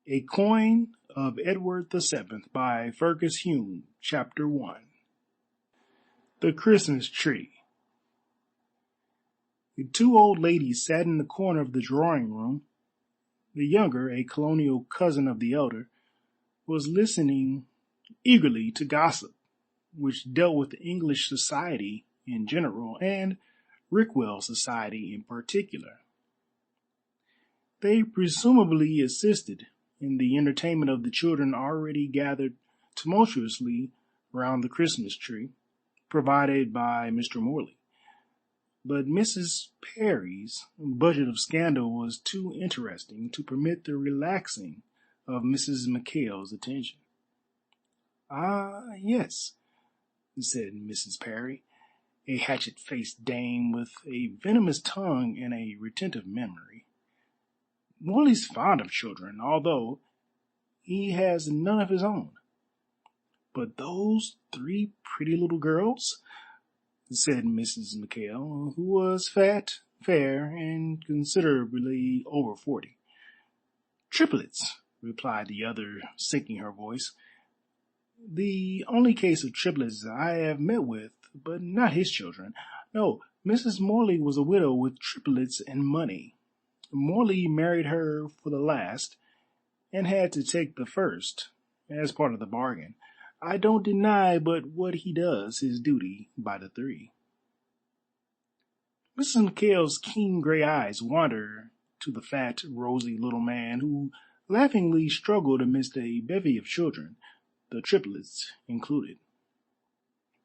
A Coin of Edward VII by Fergus Hume, Chapter 1. The Christmas Tree. The two old ladies sat in the corner of the drawing room. The younger, a colonial cousin of the elder, was listening eagerly to gossip, which dealt with English society in general and Rickwell society in particular. They presumably assisted in the entertainment of the children already gathered tumultuously round the Christmas tree, provided by Mr. Morley. But Mrs. Peri's budget of scandal was too interesting to permit the relaxing of Mrs. McHale's attention. "Ah, yes," said Mrs. Peri, a hatchet-faced dame with a venomous tongue and a retentive memory. "Morley's fond of children, although he has none of his own. But those three pretty little girls," said Mrs. McHale, who was fat, fair, and considerably over 40. "Triplets," replied the other, sinking her voice. "The only case of triplets I have met with, but not his children. No, Mrs. Morley was a widow with triplets and money. Morley married her for the last, and had to take the first, as part of the bargain. I don't deny but what he does his duty by the three." Mrs. McHale's keen gray eyes wandered to the fat, rosy little man who laughingly struggled amidst a bevy of children, the triplets included.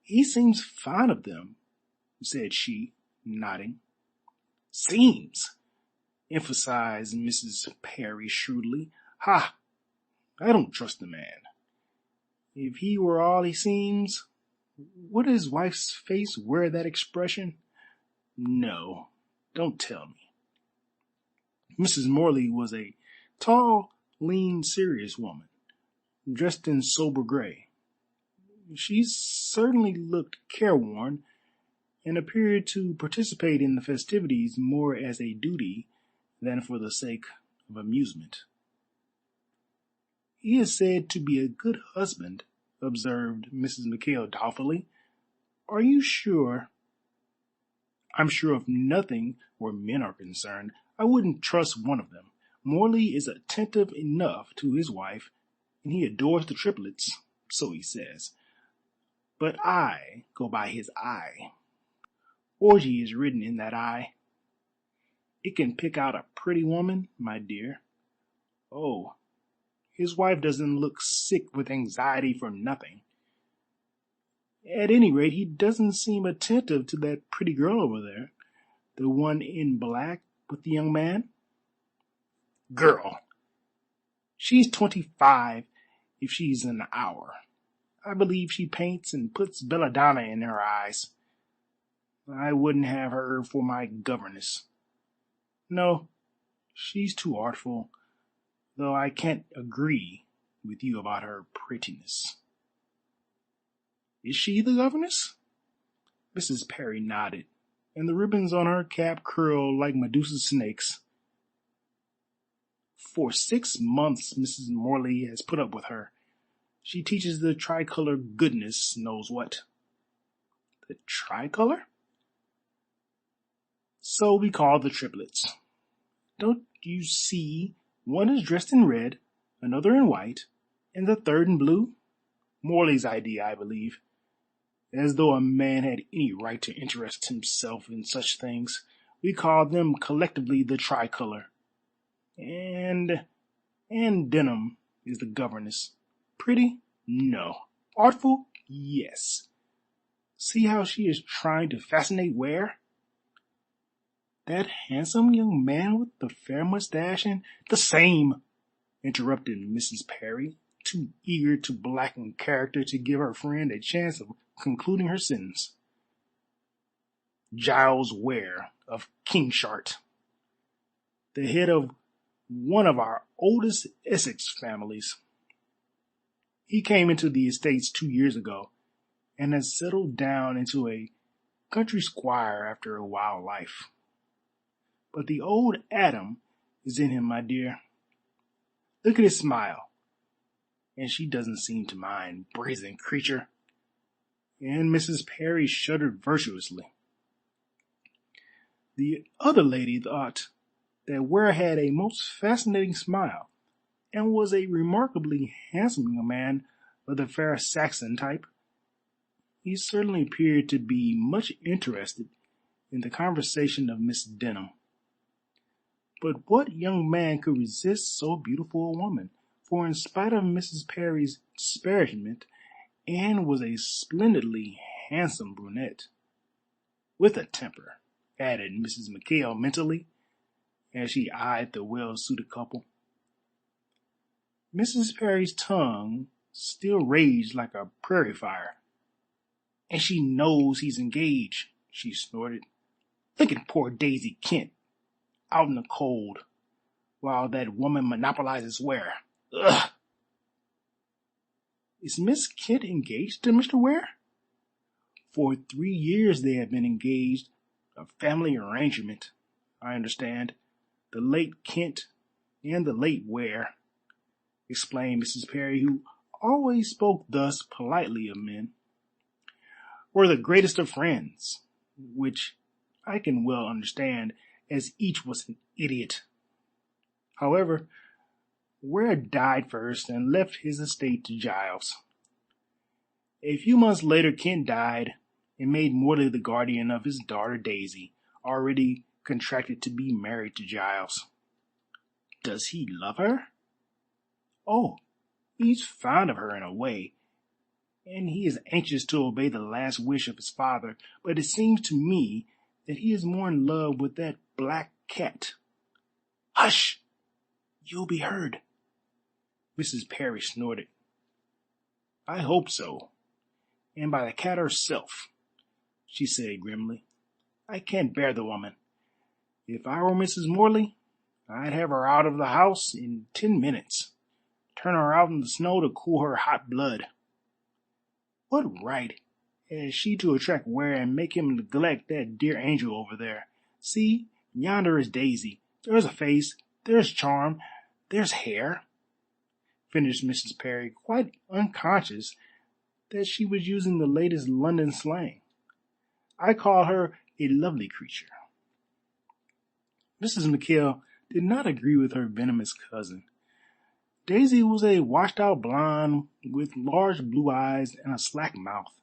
"He seems fond of them," said she, nodding. "Seems," emphasized Mrs. Peri shrewdly. "Ha! I don't trust the man. If he were all he seems, would his wife's face wear that expression? No, don't tell me." Mrs. Morley was a tall, lean, serious woman, dressed in sober gray. She certainly looked careworn, and appeared to participate in the festivities more as a duty than for the sake of amusement. "He is said to be a good husband," observed Mrs. McHale doubtfully. "Are you sure?" "I'm sure of nothing where men are concerned. I wouldn't trust one of them. Morley is attentive enough to his wife, and he adores the triplets, so he says. But I go by his eye. Orgy is written in that eye. It can pick out a pretty woman, my dear. Oh, his wife doesn't look sick with anxiety for nothing. At any rate, he doesn't seem attentive to that pretty girl over there, the one in black with the young man." "Girl! She's 25 if she's an hour. I believe she paints and puts Belladonna in her eyes. I wouldn't have her for my governess. No, she's too artful, though I can't agree with you about her prettiness." "Is she the governess?" Mrs. Peri nodded, and the ribbons on her cap curled like Medusa's snakes. "For 6 months Mrs. Morley has put up with her. She teaches the Tricolor goodness knows what." "The Tricolor?" "So we call the triplets. Don't you see, one is dressed in red, another in white, and the third in blue? Morley's idea, I believe. As though a man had any right to interest himself in such things. We call them collectively the Tricolor. And Denham is the governess. Pretty? No. Artful? Yes. See how she is trying to fascinate Ware? That handsome young man with the fair mustache and the same," interrupted Mrs. Peri, too eager to blacken character to give her friend a chance of concluding her sentence. "Giles Ware of Kingshart, the head of one of our oldest Essex families. He came into the estates 2 years ago, and has settled down into a country squire after a wild life. But the old Adam is in him, my dear. Look at his smile. And she doesn't seem to mind, brazen creature. And Mrs. Peri shuddered virtuously. The other lady thought that Ware had a most fascinating smile, and was a remarkably handsome young man of the fair Saxon type. He certainly appeared to be much interested in the conversation of Miss Denham. But what young man could resist so beautiful a woman? For in spite of Mrs. Peri's disparagement, Anne was a splendidly handsome brunette. With a temper, added Mrs. McHale mentally, as she eyed the well-suited couple. Mrs. Peri's tongue still raged like a prairie fire. And she knows he's engaged, she snorted. Look at poor Daisy Kent, out in the cold, while that woman monopolizes Ware. Ugh! Is Miss Kent engaged to Mr. Ware? For 3 years they have been engaged, a family arrangement, I understand. The late Kent and the late Ware, explained Mrs. Peri, who always spoke thus politely of men, were the greatest of friends, which I can well understand, as each was an idiot. However, Ware died first and left his estate to Giles. A few months later Kent died and made Morley the guardian of his daughter Daisy, already contracted to be married to Giles. Does he love her? Oh, he's fond of her in a way, and he is anxious to obey the last wish of his father, but it seems to me that he is more in love with that black cat. Hush! You'll be heard. Mrs. Peri snorted. I hope so, and by the cat herself, she said grimly. I can't bear the woman. If I were Mrs. Morley, I'd have her out of the house in 10 minutes. Turn her out in the snow to cool her hot blood. What right has she to attract Ware and make him neglect that dear angel over there? See, yonder is Daisy. There's a face, there's charm, there's hair, finished Mrs. Peri, quite unconscious that she was using the latest London slang. I call her a lovely creature. Mrs. McHale did not agree with her venomous cousin. Daisy was a washed-out blonde with large blue eyes and a slack mouth.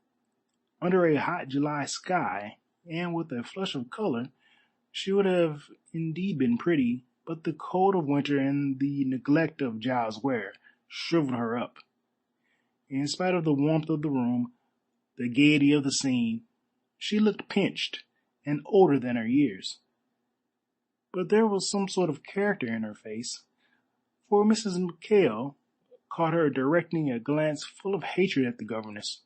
Under a hot July sky, and with a flush of color, she would have indeed been pretty, but the cold of winter and the neglect of Giles Ware shriveled her up. In spite of the warmth of the room, the gaiety of the scene, she looked pinched and older than her years. But there was some sort of character in her face, for Mrs. McHale caught her directing a glance full of hatred at the governess.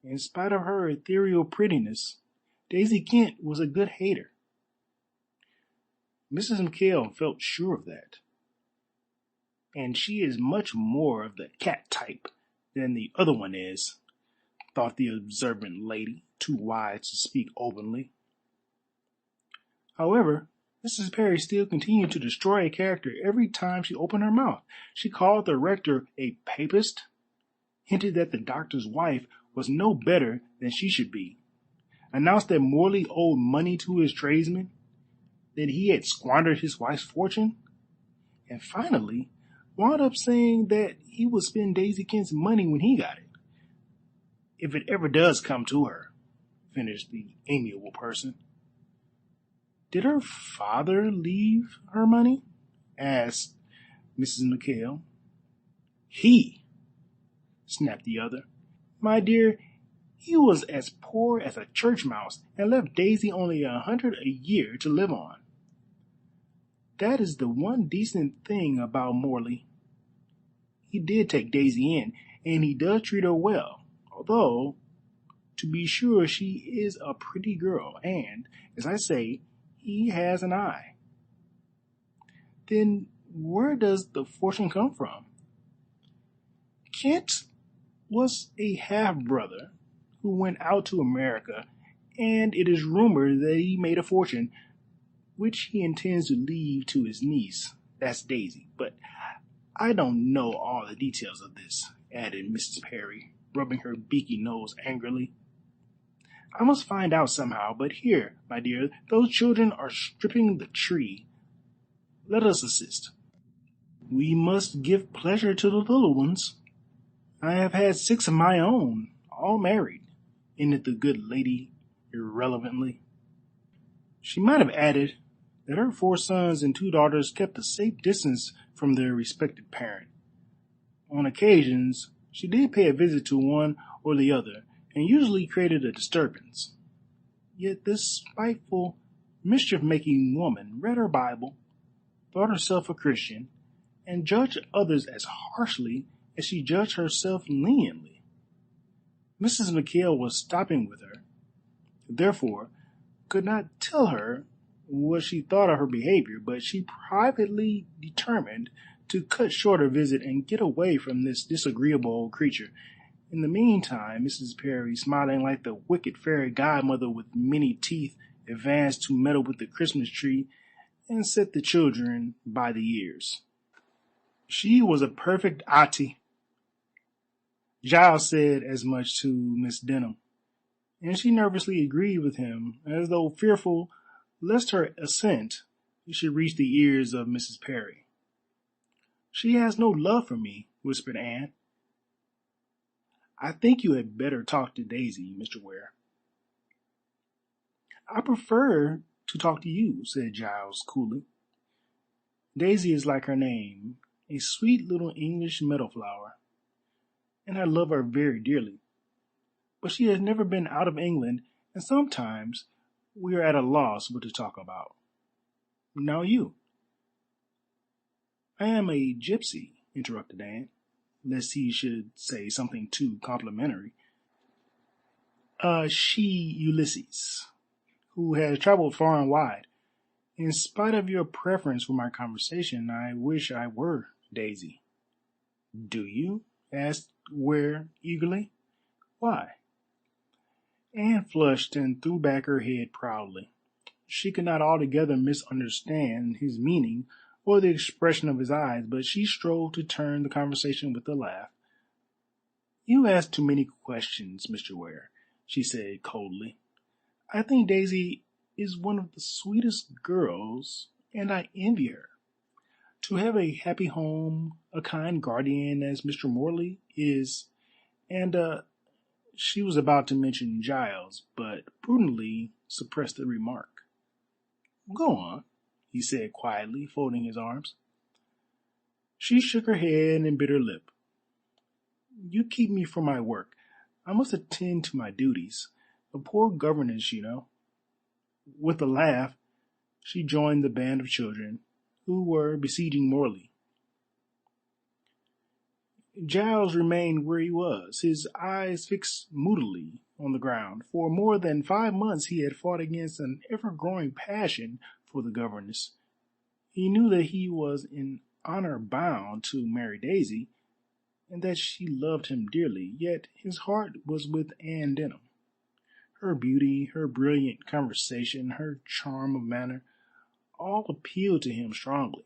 In spite of her ethereal prettiness, Daisy Kent was a good hater. Mrs. McHale felt sure of that. And she is much more of the cat type than the other one is, thought the observant lady, too wise to speak openly. However, Mrs. Peri still continued to destroy a character every time she opened her mouth. She called the rector a papist, hinted that the doctor's wife was no better than she should be, announced that Morley owed money to his tradesmen, that he had squandered his wife's fortune, and finally wound up saying that he would spend Daisy Kent's money when he got it. If it ever does come to her, finished the amiable person. Did her father leave her money? Asked Mrs. McHale. He, snapped the other. My dear, he was as poor as a church mouse and left Daisy only $100 a year to live on. That is the one decent thing about Morley. He did take Daisy in, and he does treat her well, although, to be sure, she is a pretty girl, and, as I say, he has an eye. Then where does the fortune come from? Kent was a half-brother who went out to America, and it is rumored that he made a fortune, which he intends to leave to his niece. That's Daisy. But I don't know all the details of this, added Mrs. Peri, rubbing her beaky nose angrily. I must find out somehow, but here, my dear, those children are stripping the tree. Let us assist. We must give pleasure to the little ones. I have had 6 of my own, all married, ended the good lady irrelevantly. She might have added that her 4 sons and 2 daughters kept a safe distance from their respective parent. On occasions, she did pay a visit to one or the other, and usually created a disturbance. Yet this spiteful, mischief-making woman read her Bible, thought herself a Christian, and judged others as harshly as she judged herself leniently. Mrs. McHale was stopping with her, therefore could not tell her what she thought of her behavior, but she privately determined to cut short her visit and get away from this disagreeable old creature. In the meantime, Mrs. Peri, smiling like the wicked fairy godmother with many teeth, advanced to meddle with the Christmas tree and set the children by the ears. She was a perfect auntie. Giles said as much to Miss Denham, and she nervously agreed with him, as though fearful lest her assent should reach the ears of Mrs. Peri. She has no love for me, whispered Anne. I think you had better talk to Daisy, Mr. Ware. I prefer to talk to you, said Giles coolly. Daisy is like her name, a sweet little English meadow flower, and I love her very dearly. But she has never been out of England, and sometimes we are at a loss what to talk about. Now you. I am a gypsy, interrupted Anne, lest he should say something too complimentary. She Ulysses, who has traveled far and wide. In spite of your preference for my conversation, I wish I were Daisy. Do you? Asked Ware eagerly. Why? Anne flushed and threw back her head proudly. She could not altogether misunderstand his meaning or the expression of his eyes, but she strove to turn the conversation with a laugh. You ask too many questions, Mr. Ware, she said coldly. I think Daisy is one of the sweetest girls, and I envy her. To have a happy home, a kind guardian as Mr. Morley is, and she was about to mention Giles, but prudently suppressed the remark. Go on, he said quietly, folding his arms. She shook her head and bit her lip. You keep me from my work. I must attend to my duties. A poor governess, you know. With a laugh, she joined the band of children who were besieging Morley. Giles remained where he was, his eyes fixed moodily on the ground. For more than 5 months he had fought against an ever-growing passion for the governess. He knew that he was in honor bound to marry Daisy, and that she loved him dearly, yet his heart was with Anne Denham. Her beauty, her brilliant conversation, her charm of manner, all appealed to him strongly.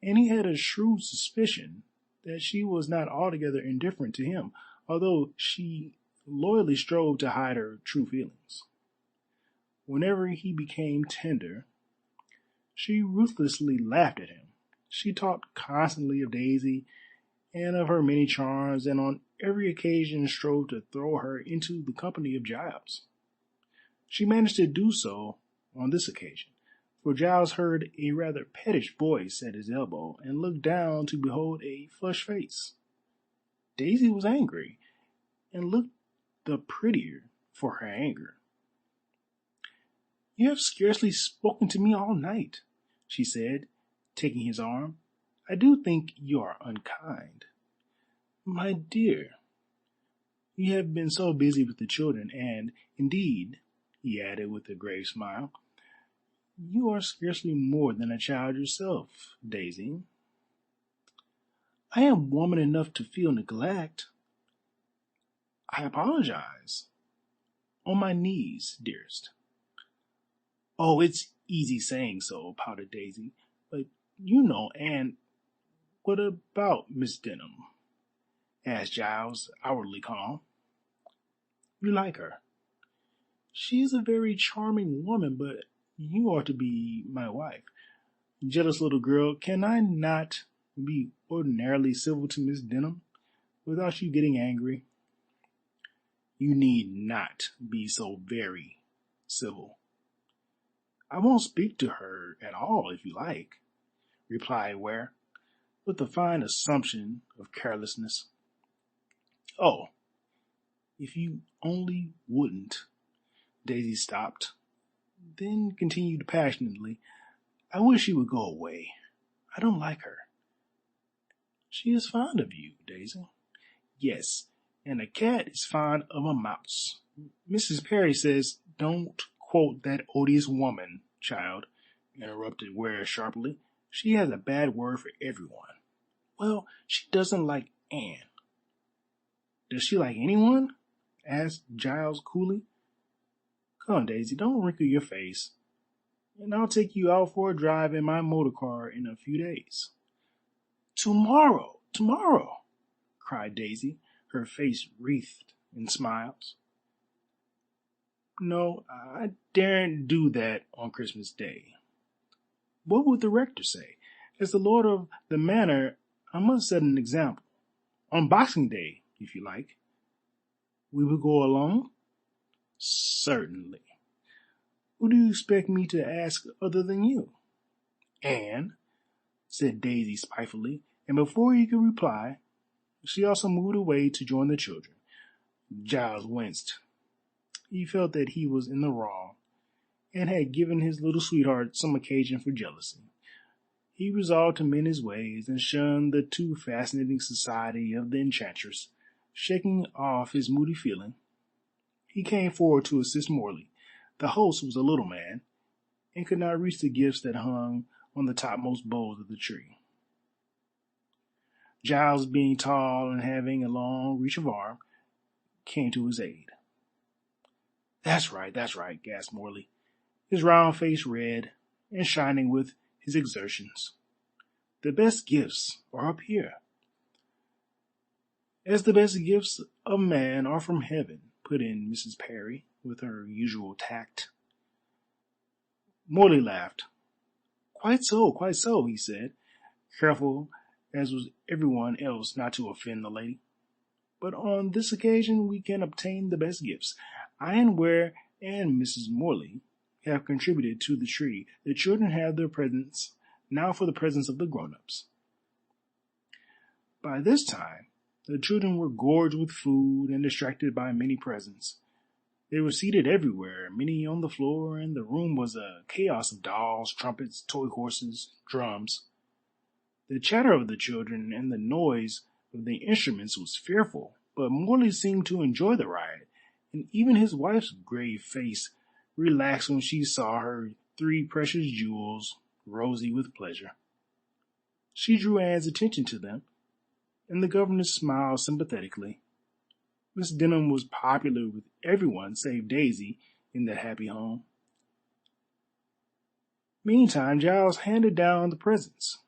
And he had a shrewd suspicion that she was not altogether indifferent to him, although she loyally strove to hide her true feelings. Whenever he became tender, she ruthlessly laughed at him. She talked constantly of Daisy and of her many charms, and on every occasion strove to throw her into the company of Giles. She managed to do so on this occasion, for Giles heard a rather pettish voice at his elbow and looked down to behold a flushed face. Daisy was angry, and looked the prettier for her anger. You have scarcely spoken to me all night, she said, taking his arm. I do think you are unkind. My dear, you have been so busy with the children, and, indeed, he added with a grave smile, you are scarcely more than a child yourself, Daisy. I am woman enough to feel neglect. I apologize. On my knees, dearest. Oh, it's easy saying so, pouted Daisy, but you know, Anne, What about Miss Denham? Asked Giles, outwardly calm. You like her? She is a very charming woman, but you ought to be my wife. Jealous little girl, can I not be ordinarily civil to Miss Denham without you getting angry? You need not be so very civil. I won't speak to her at all if you like, replied Ware, with a fine assumption of carelessness. Oh, if you only wouldn't. Daisy stopped, then continued passionately. I wish you would go away. I don't like her. She is fond of you, Daisy. Yes, and a cat is fond of a mouse. Mrs. Peri says, don't quote that odious woman, child, interrupted Ware sharply. She has a bad word for everyone. Well, she doesn't like Anne. Does she like anyone? Asked Giles coolly. Come, Daisy, don't wrinkle your face, and I'll take you out for a drive in my motor car in a few days. Tomorrow, cried Daisy, her face wreathed in smiles. No, I daren't do that on Christmas Day. What would the rector say? As the lord of the manor, I must set an example. On Boxing Day, if you like. We will go alone? Certainly. Who do you expect me to ask other than you? Anne, said Daisy spitefully, and before he could reply, she also moved away to join the children. Giles winced. He felt that he was in the wrong, and had given his little sweetheart some occasion for jealousy. He resolved to mend his ways and shun the too fascinating society of the enchantress. Shaking off his moody feeling, he came forward to assist Morley. The host was a little man, and could not reach the gifts that hung on the topmost boughs of the tree. Giles, being tall and having a long reach of arm, came to his aid. That's right, gasped Morley, his round face red and shining with his exertions. The best gifts are up here. As the best gifts of man are from heaven, put in Mrs. Peri with her usual tact. Morley laughed. Quite so, he said, careful, as was everyone else, not to offend the lady. But on this occasion we can obtain the best gifts. I and Ware and Mrs. Morley have contributed to the tree. The children have their presents. Now for the presents of the grown-ups. By this time, the children were gorged with food and distracted by many presents. They were seated everywhere, many on the floor, and the room was a chaos of dolls, trumpets, toy horses, drums. The chatter of the children and the noise of the instruments was fearful, but Morley seemed to enjoy the ride, and even his wife's grave face relaxed when she saw her 3 precious jewels, rosy with pleasure. She drew Anne's attention to them, and the governess smiled sympathetically. Miss Denham was popular with everyone save Daisy in that happy home. Meantime, Giles handed down the presents.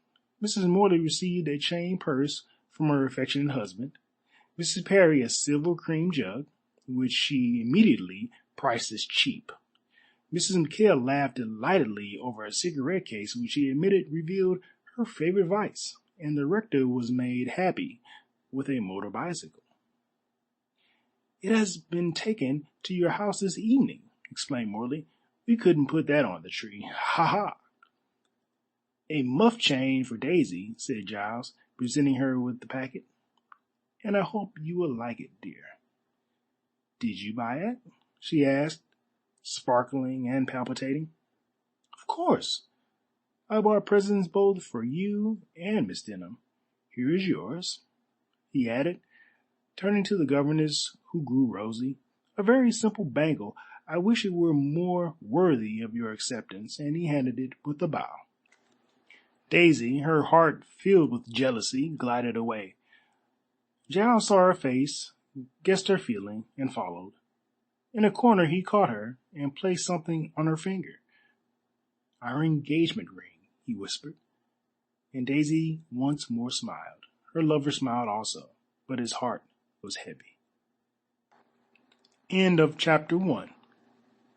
Mrs. Morley received a chain purse from her affectionate husband, Mrs. Peri a silver cream jug, which she immediately priced as cheap. Mrs. McHale laughed delightedly over a cigarette case which she admitted revealed her favorite vice, and the rector was made happy with a motor bicycle. It has been taken to your house this evening, explained Morley. We couldn't put that on the tree. Ha ha! A muff chain for Daisy, said Giles, presenting her with the packet. And I hope you will like it, dear. Did you buy it? She asked, sparkling and palpitating. Of course. I bought presents both for you and Miss Denham. Here is yours, he added, turning to the governess, who grew rosy. A very simple bangle. I wish it were more worthy of your acceptance, and he handed it with a bow. Daisy, her heart filled with jealousy, glided away. Giles saw her face, guessed her feeling, and followed. In a corner he caught her and placed something on her finger. Our engagement ring, he whispered. and Daisy once more smiled. Her lover smiled also, but his heart was heavy. End of chapter 1.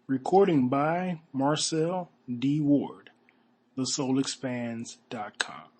Recording by Marcel D. Ward, thesoulexpands.com.